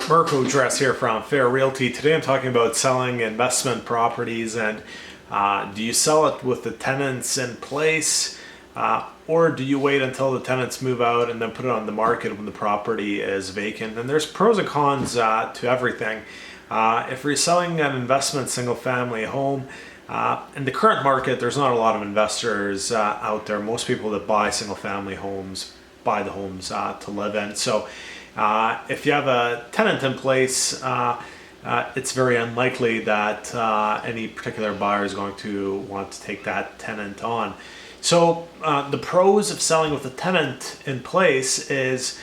Marco Dress here from Fair Realty. Today I'm talking about selling investment properties and do you sell it with the tenants in place or do you wait until the tenants move out and then put it on the market when the property is vacant? And there's pros and cons to everything. If you're selling an investment single family home, in the current market, there's not a lot of investors out there. Most people that buy single family homes buy the homes to live in. So if you have a tenant in place, it's very unlikely that any particular buyer is going to want to take that tenant on. So the pros of selling with a tenant in place is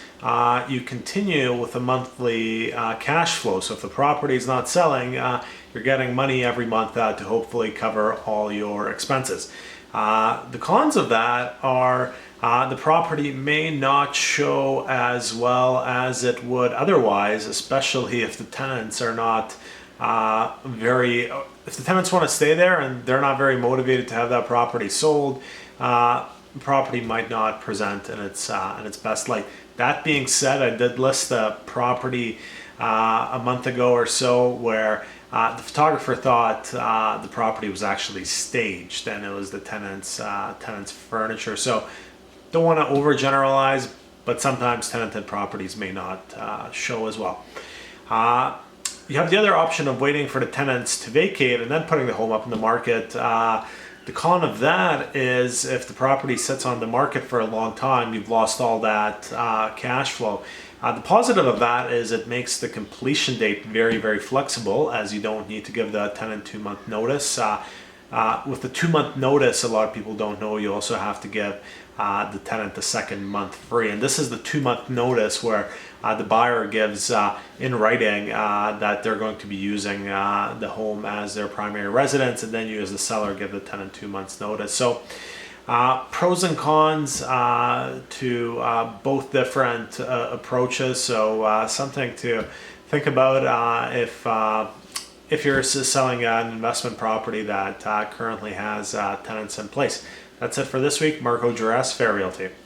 you continue with a monthly cash flow. So if the property is not selling, you're getting money every month to hopefully cover all your expenses. The cons of that are the property may not show as well as it would otherwise, especially if the tenants are not if the tenants want to stay there and they're not very motivated to have that property sold, the property might not present in its best light. That being said, I did list a property a month ago or so where the photographer thought the property was actually staged and it was the tenant's furniture. So don't want to overgeneralize, but sometimes tenanted properties may not show as well. You have the other option of waiting for the tenants to vacate and then putting the home up in the market. The con of that is if the property sits on the market for a long time, you've lost all that cash flow. The positive of that is it makes the completion date very, very flexible, as you don't need to give the tenant 2-month notice. With the 2-month notice, a lot of people don't know you also have to give the tenant the second month free. And this is the 2-month notice where the buyer gives in writing that they're going to be using the home as their primary residence, and then you as the seller give the tenant 2 months notice. So pros and cons to both different approaches. So something to think about if you're selling an investment property that currently has tenants in place. That's it for this week. Marco Dress, Fair Realty.